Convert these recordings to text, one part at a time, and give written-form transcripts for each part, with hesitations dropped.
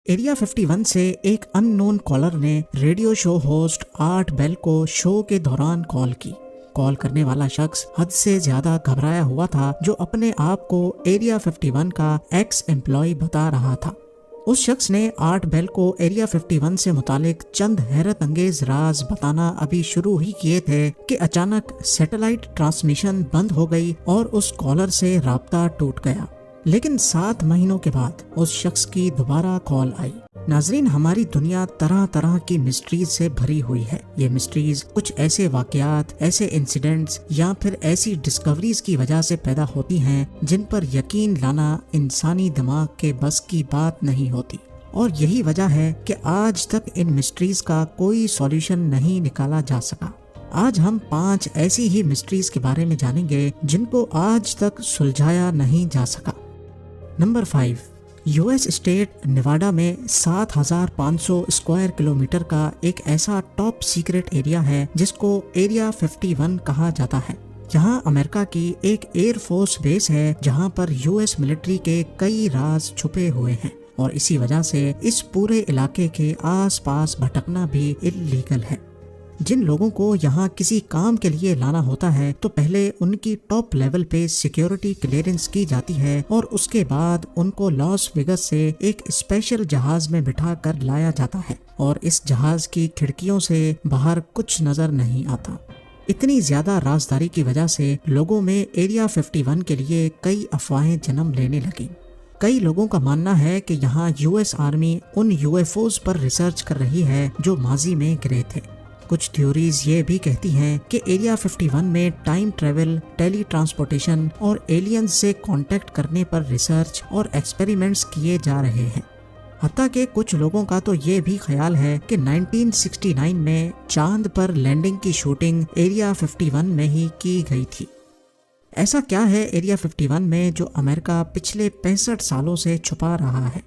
Area 51 से एक unknown caller ने radio show host Art Bell को शो के दौरान कॉल की। कॉल करने वाला शख्स हद से ज्यादा घबराया हुआ था, जो अपने आप को एरिया 51 का एक्स एम्प्लॉय बता रहा था। उस शख्स ने आर्ट बेल को एरिया 51 से मुतालिक चंद हैरत अंगेज राज बताना अभी शुरू ही किए थे कि अचानक सैटेलाइट ट्रांसमिशन बंद हो गई और उस कॉलर से राब्ता टूट गया। लेकिन 7 महीनों के बाद उस शख्स की दोबारा कॉल आई। नाजरीन, हमारी दुनिया तरह तरह की मिस्ट्रीज से भरी हुई है। ये मिस्ट्रीज कुछ ऐसे वाकयात, ऐसे इंसिडेंट्स या फिर ऐसी डिस्कवरीज की वजह से पैदा होती हैं जिन पर यकीन लाना इंसानी दिमाग के बस की बात नहीं होती। और यही वजह है कि आज तक इन मिस्ट्रीज का कोई सॉल्यूशन नहीं निकाला जा सका। आज हम 5 ऐसी ही मिस्ट्रीज के बारे में जानेंगे जिनको आज तक सुलझाया नहीं जा सका। नंबर 5, यूएस स्टेट नेवाडा में 7,500 स्क्वायर किलोमीटर का एक ऐसा टॉप सीक्रेट एरिया है जिसको एरिया 51 कहा जाता है। यहाँ अमेरिका की एक एयरफोर्स बेस है जहाँ पर यूएस मिलिट्री के कई राज छुपे हुए हैं और इसी वजह से इस पूरे इलाके के आसपास भटकना भी इल्लीगल है। जिन लोगों को यहाँ किसी काम के लिए लाना होता है तो पहले उनकी टॉप लेवल पे सिक्योरिटी क्लियरेंस की जाती है और उसके बाद उनको लॉस वेगस से एक स्पेशल जहाज में बिठा कर लाया जाता है और इस जहाज की खिड़कियों से बाहर कुछ नजर नहीं आता। इतनी ज्यादा राजदारी की वजह से लोगों में एरिया 51 के लिए कई अफवाहें जन्म लेने लगी। कई लोगों का मानना है कि यहाँ यूएस आर्मी उन यूएफओज पर रिसर्च कर रही है जो माजी में गिरे थे। कुछ थ्योरीज ये भी कहती हैं कि एरिया 51 में टाइम ट्रेवल, टेली ट्रांसपोर्टेशन और एलियंस से कांटेक्ट करने पर रिसर्च और एक्सपेरिमेंट्स किए जा रहे हैं। हत्ता कि कुछ लोगों का तो ये भी ख्याल है कि 1969 में चांद पर लैंडिंग की शूटिंग एरिया 51 में ही की गई थी। ऐसा क्या है एरिया 51 में जो अमेरिका पिछले 65 सालों से छुपा रहा है?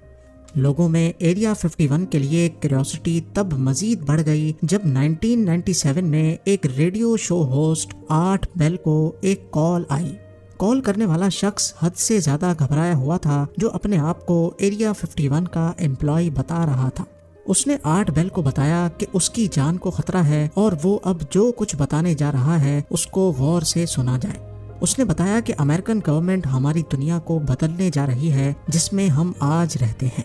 लोगों में एरिया 51 के लिए क्यूरियोसिटी तब मजीद बढ़ गई जब 1997 में एक radio show host Art Bell को एक कॉल आई। कॉल करने वाला शख्स हद से ज्यादा घबराया हुआ था, जो अपने आप को एरिया 51 का एम्प्लॉय बता रहा था। उसने आर्ट बेल को बताया कि उसकी जान को खतरा है और वो अब जो कुछ बताने जा रहा है उसको गौर से सुना जाए। उसने बताया कि अमेरिकन गवर्नमेंट हमारी दुनिया को बदलने जा रही है जिसमें हम आज रहते हैं।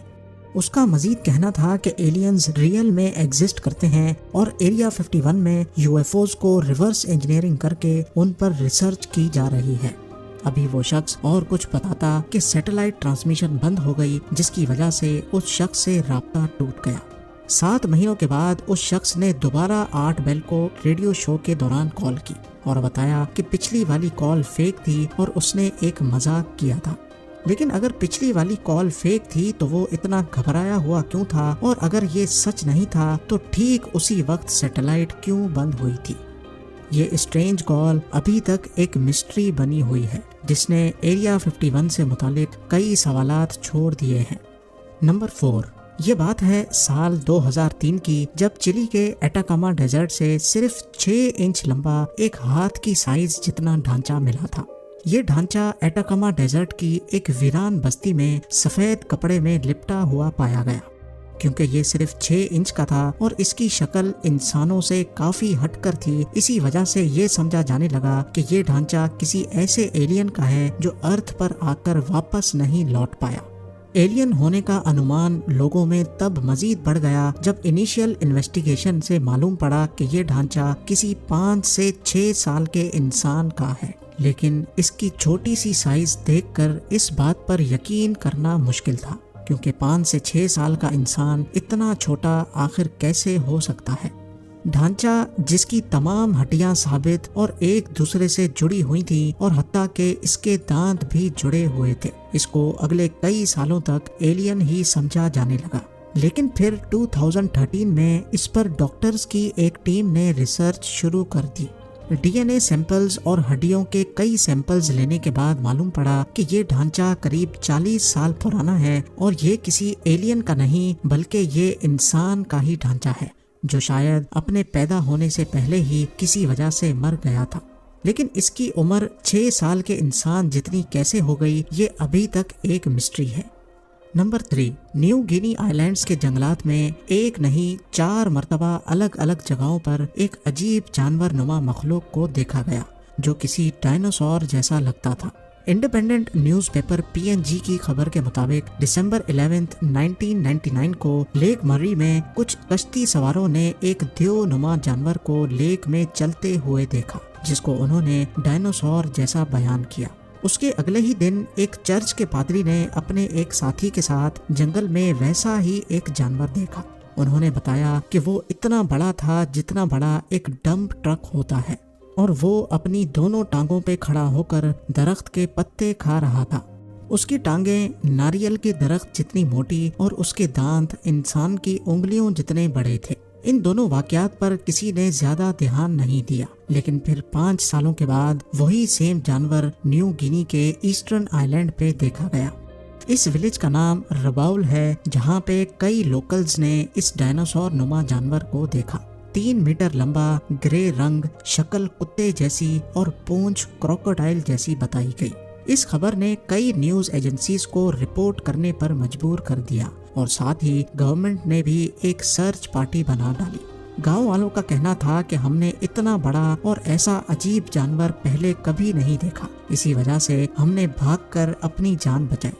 उसका मजीद कहना था कि एलियंस रियल में एग्जिस्ट करते हैं और एरिया 51 में यूएफओज को रिवर्स इंजीनियरिंग करके उन पर रिसर्च की जा रही है। अभी वो शख्स और कुछ बताता कि सैटेलाइट ट्रांसमिशन बंद हो गई, जिसकी वजह से उस शख्स से राब्ता टूट गया। 7 महीनों के बाद उस शख्स ने दोबारा आर्ट बेल को रेडियो शो के दौरान कॉल की और बताया कि पिछली वाली कॉल फेक थी और उसने एक मजाक किया था। लेकिन अगर पिछली वाली कॉल फेक थी तो वो इतना घबराया हुआ क्यों था, और अगर ये सच नहीं था तो ठीक उसी वक्त सैटेलाइट क्यों बंद हुई थी? ये स्ट्रेंज कॉल अभी तक एक मिस्ट्री बनी हुई है जिसने एरिया 51 से मुतालिक कई सवालात छोड़ दिए हैं। नंबर 4, ये बात है साल 2003 की, जब चिली के एटाकामा डेजर्ट से सिर्फ 6 इंच लंबा एक हाथ की साइज जितना ढांचा मिला था। ये ढांचा एटाकामा डेजर्ट की एक वीरान बस्ती में सफेद कपड़े में लिपटा हुआ पाया गया। क्योंकि ये सिर्फ 6 इंच का था और इसकी शक्ल इंसानों से काफी हटकर थी, इसी वजह से ये समझा जाने लगा कि ये ढांचा किसी ऐसे एलियन का है जो अर्थ पर आकर वापस नहीं लौट पाया। एलियन होने का अनुमान लोगों में तब मजीद बढ़ गया जब इनिशियल इन्वेस्टिगेशन से मालूम पड़ा कि ये ढांचा किसी 5 से 6 साल के इंसान का है। लेकिन इसकी छोटी सी साइज देखकर इस बात पर यकीन करना मुश्किल था, क्योंकि 5 से 6 साल का इंसान इतना छोटा आखिर कैसे हो सकता है? ढांचा जिसकी तमाम हड्डियां साबित और एक दूसरे से जुड़ी हुई थी और हत्ता के इसके दांत भी जुड़े हुए थे, इसको अगले कई सालों तक एलियन ही समझा जाने लगा। लेकिन फिर 2013 में इस पर डॉक्टर्स की एक टीम ने रिसर्च शुरू कर दी। डीएनए सैंपल्स और हड्डियों के कई सैंपल्स लेने के बाद मालूम पड़ा कि ये ढांचा करीब 40 साल पुराना है और ये किसी एलियन का नहीं बल्कि ये इंसान का ही ढांचा है, जो शायद अपने पैदा होने से पहले ही किसी वजह से मर गया था। लेकिन इसकी उम्र 6 साल के इंसान जितनी कैसे हो गई, ये अभी तक एक मिस्ट्री है। नंबर 3, न्यू गिनी आइलैंड्स के जंगलात में एक नहीं 4 मर्तबा अलग अलग जगहों पर एक अजीब जानवर नुमा मखलूक को देखा गया जो किसी डायनासोर जैसा लगता था। इंडिपेंडेंट न्यूज़पेपर PNG की खबर के मुताबिक दिसंबर 11, 1999 को लेक मर्री में कुछ कश्ती सवारों ने एक देव नुमा जानवर को लेक में चलते हुए देखा जिसको उन्होंने डायनासोर जैसा बयान किया। उसके अगले ही दिन एक चर्च के पादरी ने अपने एक साथी के साथ जंगल में वैसा ही एक जानवर देखा। उन्होंने बताया कि वो इतना बड़ा था जितना बड़ा एक डंप ट्रक होता है और वो अपनी दोनों टांगों पे खड़ा होकर दरख्त के पत्ते खा रहा था। उसकी टांगें नारियल के दरख्त जितनी मोटी और उसके दांत इंसान की उंगलियों जितने बड़े थे। इन दोनों वाकयात पर किसी ने ज्यादा ध्यान नहीं दिया, लेकिन फिर 5 सालों के बाद वही सेम जानवर न्यू गिनी के ईस्टर्न आइलैंड पे देखा गया। इस विलेज का नाम रबाउल है जहाँ पे कई लोकल्स ने इस डायनासोर नुमा जानवर को देखा। 3 मीटर लंबा, ग्रे रंग, शक्ल कुत्ते जैसी और पूंछ क्रोकोडाइल जैसी बताई गई। इस खबर ने कई न्यूज एजेंसीज को रिपोर्ट करने पर मजबूर कर दिया और साथ ही गवर्नमेंट ने भी एक सर्च पार्टी बना डाली। गांव वालों का कहना था कि हमने इतना बड़ा और ऐसा अजीब जानवर पहले कभी नहीं देखा, इसी वजह से हमने भागकर अपनी जान बचाई।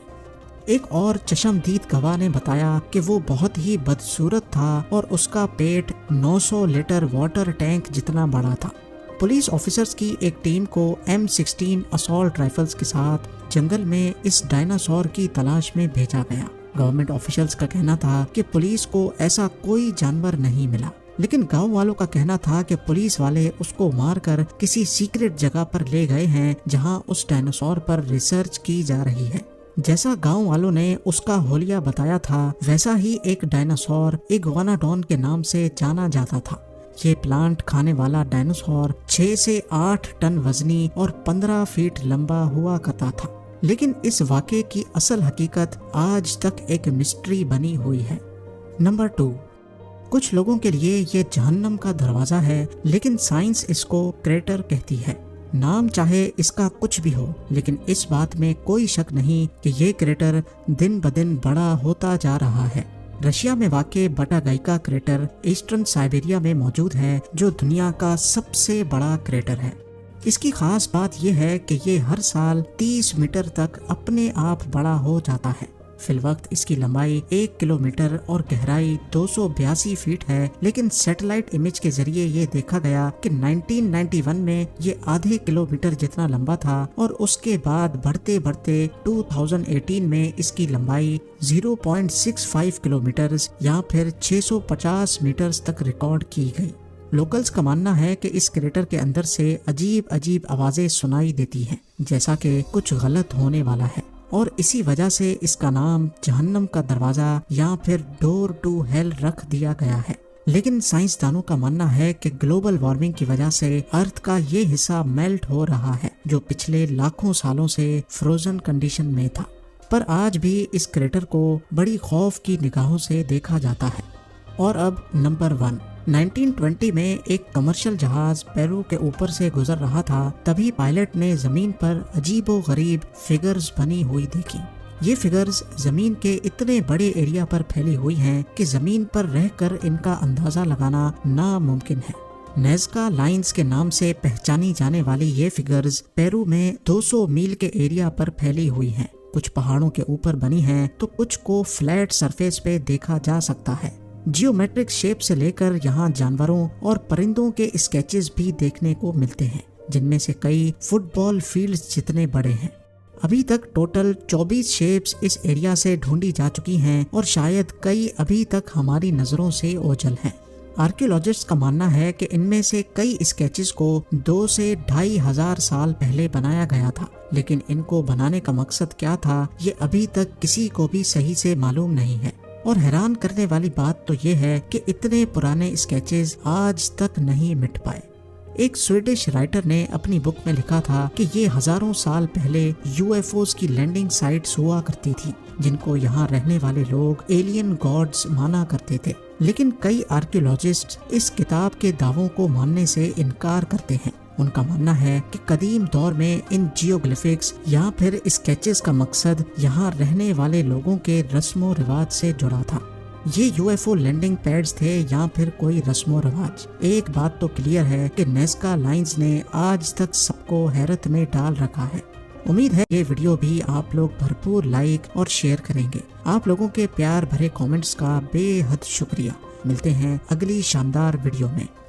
एक और चश्मदीद गवाह ने बताया कि वो बहुत ही बदसूरत था और उसका पेट 900 लीटर वाटर टैंक जितना बड़ा था। पुलिस ऑफिसर्स की एक टीम को M16 असॉल्ट राइफल्स के साथ जंगल में इस डायनासोर की तलाश में भेजा गया। गवर्नमेंट ऑफिशियल्स का कहना था कि पुलिस को ऐसा कोई जानवर नहीं मिला, लेकिन गांव वालों का कहना था कि पुलिस वाले उसको मारकर किसी सीक्रेट जगह पर ले गए हैं जहां उस डायनासोर पर रिसर्च की जा रही है। जैसा गांव वालों ने उसका होलिया बताया था, वैसा ही एक डायनासोर इग्वानाडोन के नाम से जाना जाता था। ये प्लांट खाने वाला डायनासोर 6 से 8 टन वजनी और 15 फीट लंबा हुआ करता था। लेकिन इस वाक़े की असल हकीकत आज तक एक मिस्ट्री बनी हुई है। नंबर 2, कुछ लोगों के लिए ये जहन्नम का दरवाजा है, लेकिन साइंस इसको क्रेटर कहती है। नाम चाहे इसका कुछ भी हो, लेकिन इस बात में कोई शक नहीं कि ये क्रेटर दिन ब दिन बड़ा होता जा रहा है। रशिया में वाक़े बटागाइका क्रेटर ईस्टर्न साइबेरिया में मौजूद है, जो दुनिया का सबसे बड़ा क्रेटर है। इसकी खास बात यह है कि ये हर साल 30 मीटर तक अपने आप बड़ा हो जाता है। फिलवक्त इसकी लंबाई 1 किलोमीटर और गहराई 282 फीट है, लेकिन सैटेलाइट इमेज के जरिए ये देखा गया कि 1991 में ये आधे किलोमीटर जितना लंबा था और उसके बाद बढ़ते बढ़ते 2018 में इसकी लंबाई 0.65 किलोमीटर या फिर 650 मीटर्स तक रिकॉर्ड की गई। लोकल्स का मानना है कि इस क्रेटर के अंदर से अजीब अजीब आवाजें सुनाई देती हैं, जैसा कि कुछ गलत होने वाला है, और इसी वजह से इसका नाम जहन्नम का दरवाजा या फिर डोर टू हेल रख दिया गया है। लेकिन साइंसदानों का मानना है कि ग्लोबल वार्मिंग की वजह से अर्थ का ये हिस्सा मेल्ट हो रहा है, जो पिछले लाखों सालों से फ्रोजन कंडीशन में था, पर आज भी इस क्रेटर को बड़ी खौफ की निगाहों से देखा जाता है। और अब नंबर 1, 1920 में एक कमर्शियल जहाज पेरू के ऊपर से गुजर रहा था, तभी पायलट ने जमीन पर अजीबो गरीब फिगर्स बनी हुई देखी। ये फिगर्स जमीन के इतने बड़े एरिया पर फैली हुई हैं कि जमीन पर रहकर इनका अंदाजा लगाना नामुमकिन है। नेज़का लाइंस के नाम से पहचानी जाने वाली ये फिगर्स पेरू में 200 मील के एरिया पर फैली हुई हैं। कुछ पहाड़ों के ऊपर बनी हैं तो कुछ को फ्लैट सरफेस पे देखा जा सकता है। जियोमेट्रिक शेप से लेकर यहाँ जानवरों और परिंदों के स्केचेस भी देखने को मिलते हैं, जिनमें से कई फुटबॉल फील्ड्स जितने बड़े हैं। अभी तक टोटल 24 शेप्स इस एरिया से ढूंढी जा चुकी हैं और शायद कई अभी तक हमारी नजरों से ओझल हैं। आर्कियोलॉजिस्ट का मानना है कि इनमें से कई स्केचेस को 2 से 2,500 साल पहले बनाया गया था, लेकिन इनको बनाने का मकसद क्या था ये अभी तक किसी को भी सही से मालूम नहीं है। और हैरान करने वाली बात तो ये है कि इतने पुराने स्केचेस आज तक नहीं मिट पाए। एक स्वीडिश राइटर ने अपनी बुक में लिखा था कि ये हजारों साल पहले यूएफओस की लैंडिंग साइट्स हुआ करती थी, जिनको यहाँ रहने वाले लोग एलियन गॉड्स माना करते थे। लेकिन कई आर्कियोलॉजिस्ट इस किताब के दावों को मानने से इनकार करते हैं। ان کا ماننا ہے کہ قدیم دور میں ان جیوگلفکس یا پھر اسکیچز کا مقصد یہاں رہنے والے لوگوں کے رسم و رواج سے جڑا تھا۔ یہ U F O landing pads تھے یا پھر کوئی رسم و رواج؟ ایک بات تو کلیئر ہے کہ نیزکا لائنز نے آج تک سب کو حیرت میں ڈال رکھا ہے۔ امید ہے یہ ویڈیو بھی آپ لوگ بھرپور لائک اور شیئر کریں گے۔ آپ لوگوں کے پیار بھرے کامنٹس کا بے حد شکریہ۔ ملتے ہیں اگلی شاندار ویڈیو میں۔